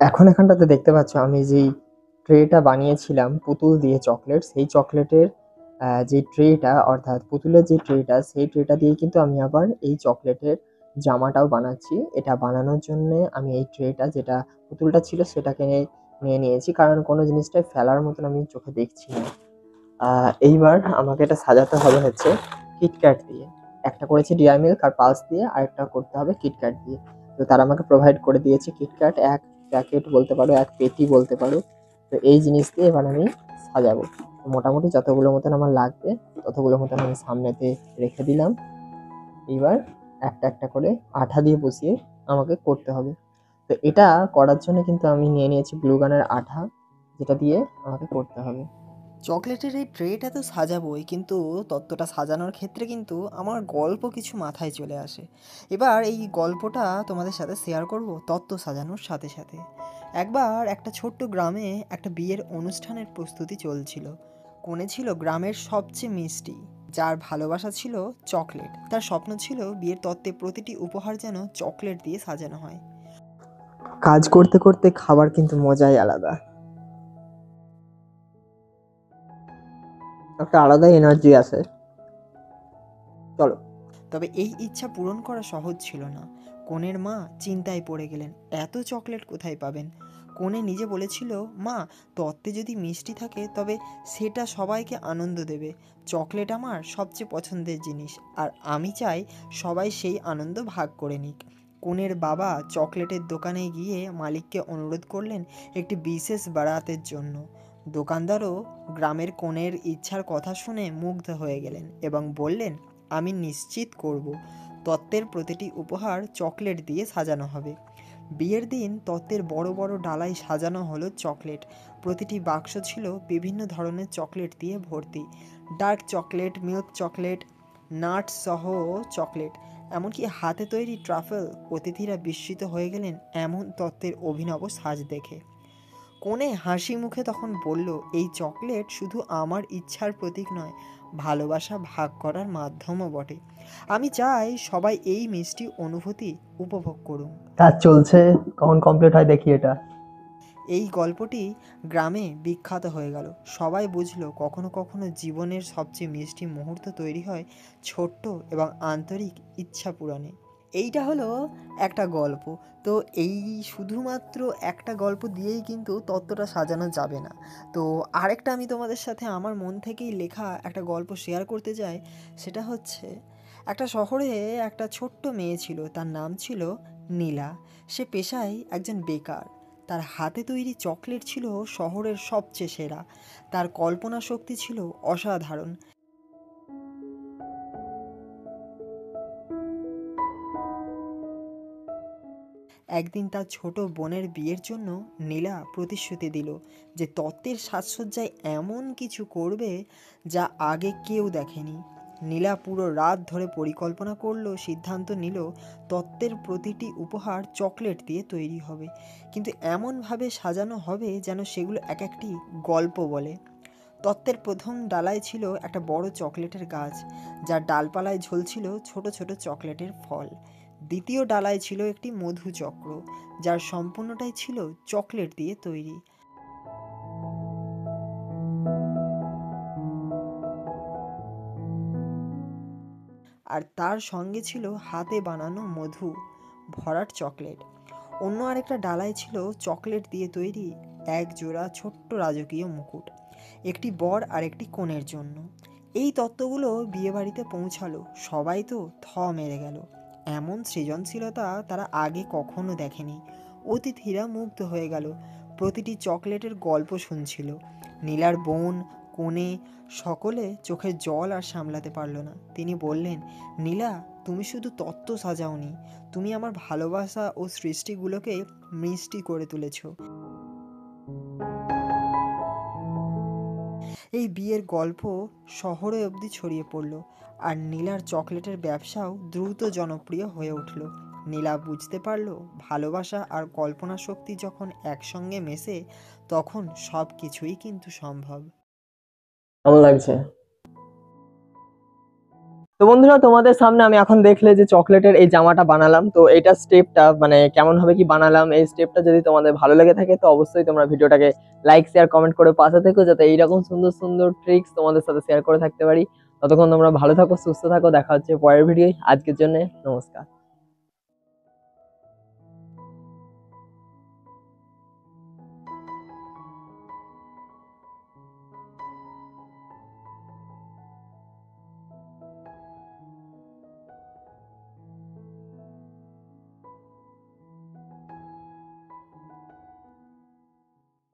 এখন এখানটাতে দেখতে পাচ্ছ আমি যেই ট্রেটা বানিয়েছিলাম পুতুল দিয়ে চকলেট, সেই চকলেটের যে ট্রেটা অর্থাৎ পুতুলের যে ট্রেটা, সেই ট্রেটা দিয়ে কিন্তু আমি আবার এই চকলেটের জামাটাও বানাচ্ছি। এটা বানানোর জন্যে আমি এই ট্রেটা, যেটা পুতুলটা ছিল সেটাকে নিয়ে নিয়েছি, কারণ কোনো জিনিসটাই ফেলার মতন আমি চোখে দেখছি না। এইবার আমাকে এটা সাজাতে হবে হচ্ছে কিটক্যাট দিয়ে। একটা করেছি ডেয়ারি মিল্ক আর পালস দিয়ে, আরেকটা করতে হবে কিটক্যাট দিয়ে। তো তারা আমাকে প্রোভাইড করে দিয়েছে কিটক্যাট, এক প্যাকেট বলতে পারো, এক পেটি বলতে পারো। তো এই জিনিস দিয়ে এবার আমি সাজাবো। তো মোটামুটি যতগুলো মতন আমার লাগবে ততগুলো মতন আমি সামনেতে রেখে দিলাম। এবার একটা একটা করে আঠা দিয়ে বসিয়ে আমাকে করতে হবে। তো এটা করার জন্য কিন্তু আমি নিয়ে নিয়েছি গ্লু গানের আঠা, যেটা দিয়ে আমাকে করতে হবে। চকলেটের এই ট্রেটা তো সাজাবোই, কিন্তু তত্ত্বটা সাজানোর ক্ষেত্রে কিন্তু আমার গল্প কিছু মাথায় চলে আসে। এবার এই গল্পটা তোমাদের সাথে শেয়ার করব তত্ত্ব সাজানোর সাথে সাথে। একবার একটা ছোট্ট গ্রামে একটা বিয়ের অনুষ্ঠানের প্রস্তুতি চলছিল। কনে ছিল গ্রামের সবচেয়ে মিষ্টি, যার ভালোবাসা ছিল চকলেট। তার স্বপ্ন ছিল বিয়ের তত্ত্বে প্রতিটি উপহার যেন চকলেট দিয়ে সাজানো হয়। কাজ করতে করতে খাবার কিন্তু মজাই আলাদা, একটা আলাদা এনার্জি আসে। চলো। তবে এই ইচ্ছা পূরণ করা সহজ ছিল না। কনের মা চিন্তায় পড়ে গেলেন, এত চকলেট কোথায় পাবেন। কনে নিজে বলেছিল, মা, তত্ত্বে যদি মিষ্টি থাকে তবে সেটা সবাইকে আনন্দ দেবে। চকলেট আমার সবচেয়ে পছন্দের জিনিস, আর আমি চাই সবাই সেই আনন্দ ভাগ করে নিক। কনের বাবা চকলেটের দোকানে গিয়ে মালিককে অনুরোধ করলেন একটি বিশেষ বারাতের জন্য। দোকানদারও গ্রামের কনের ইচ্ছার কথা শুনে মুগ্ধ হয়ে গেলেন এবং বললেন, আমি নিশ্চিত করব তত্ত্বের প্রতিটি উপহার চকলেট দিয়ে সাজানো হবে। বিয়ের দিন তত্ত্বের বড় বড় ডালায় সাজানো হলো চকলেট। প্রতিটি বাক্স ছিল বিভিন্ন ধরনের চকলেট দিয়ে ভর্তি। Dark chocolate, milk chocolate, nuts সহ চকলেট, এমনকি হাতে তৈরি ট্রাফেল। অতিথিরা বিস্মিত হয়ে গেলেন এমন তত্ত্বের অভিনব সাজ দেখে। কোণে হাসি মুখে তখন বলল, এই চকলেট শুধু আমার ইচ্ছার প্রতীক নয়, ভালোবাসা ভাগ করার মাধ্যমও বটে। আমি চাই সবাই এই মিষ্টি অনুভূতি উপভোগ করুন। কাজ চলছে, কখন কমপ্লিট হয় দেখি এটা। এই গল্পটি গ্রামে বিখ্যাত হয়ে গেল। সবাই বুঝলো কখনো কখনো জীবনের সবচেয়ে মিষ্টি মুহূর্ত তৈরি হয় ছোট্ট এবং আন্তরিক ইচ্ছা পূরণে। এইটা হলো একটা গল্প। তো এই শুধুমাত্র একটা গল্প দিয়েই কিন্তু তত্ত্বটা সাজানো যাবে না। তো আরেকটা আমি তোমাদের সাথে আমার মন থেকেই লেখা একটা গল্প শেয়ার করতে চাই। সেটা হচ্ছে, একটা শহরে একটা ছোট্ট মেয়ে ছিল, তার নাম ছিল নীলা। সে পেশায় একজন বেকার। তার হাতে তৈরি চকলেট ছিল শহরের সবচেয়ে সেরা। তার কল্পনা শক্তি ছিল অসাধারণ। একদিন তার ছোট বোনের বিয়ের জন্য নীলা প্রতিশ্রুতি দিল যে তত্ত্বের সাজসজ্জায় এমন কিছু করবে যা আগে কেউ দেখেনি। নীলা পুরো রাত ধরে পরিকল্পনা করলো, সিদ্ধান্ত নিল তত্ত্বের প্রতিটি উপহার চকলেট দিয়ে তৈরি হবে, কিন্তু এমনভাবে সাজানো হবে যেন সেগুলো এক একটি গল্প বলে। তত্ত্বের প্রথম ডালায় ছিল একটা বড় চকলেটের গাছ, যার ডালপালায় ঝুলছিল ছোট ছোট চকলেটের ফল। দ্বিতীয় ডালায় ছিল একটি মধু চক্র, যার সম্পূর্ণটাই ছিল চকলেট দিয়ে তৈরি। আর তার সঙ্গে ছিল হাতে বানানো মধু ভরাট চকলেট। অন্য আরেকটা ডালায় ছিল চকলেট দিয়ে তৈরি এক জোড়া ছোট্ট রাজকীয় মুকুট, একটি বর আর একটি কনের জন্য। এই তত্ত্বগুলো বিয়েবাড়িতে পৌঁছালো, সবাই তো থ মেরে গেল। এমন সৃজনশীলতা তারা আগে কখনো দেখেনি। অতিথিরা মুগ্ধ হয়ে গেল, প্রতিটি চকলেটের গল্প শুনছিল। নীলার বোন, কনে, সকলে চোখের জল আর সামলাতে পারল না। তিনি বললেন, নীলা, তুমি শুধু তত্ত্ব সাজাওনি, তুমি আমার ভালোবাসা ও সৃষ্টিগুলোকে মিষ্টি করে তুলেছ। এই বিয়ের গল্প শহরে অবধি ছড়িয়ে পড়ল, আর নীলার চকলেটের ব্যবসাও দ্রুত জনপ্রিয় হয়ে উঠল। নীলা বুঝতে পারল, ভালোবাসা আর কল্পনা শক্তি যখন একসঙ্গে মেশে, তখন সব কিছুই কিন্তু সম্ভব। কেমন লাগছে? তো বন্ধুরা, তোমাদের সামনে আমি এখন দেখলে যে চকলেটের এই জামাটা বানালাম, তো এইটা স্টেপটা মানে কেমন হবে কি বানালাম, এই স্টেপটা যদি তোমাদের ভালো লেগে থাকে তো অবশ্যই তোমরা ভিডিওটাকে লাইক শেয়ার কমেন্ট করে পাশে থেকো, যাতে এইরকম সুন্দর সুন্দর ট্রিক্স তোমাদের সাথে শেয়ার করে থাকতে পারি। ততক্ষণ তোমরা ভালো থাকো, সুস্থ থাকো, দেখা হচ্ছে পরের ভিডিও। আজকের জন্য নমস্কার।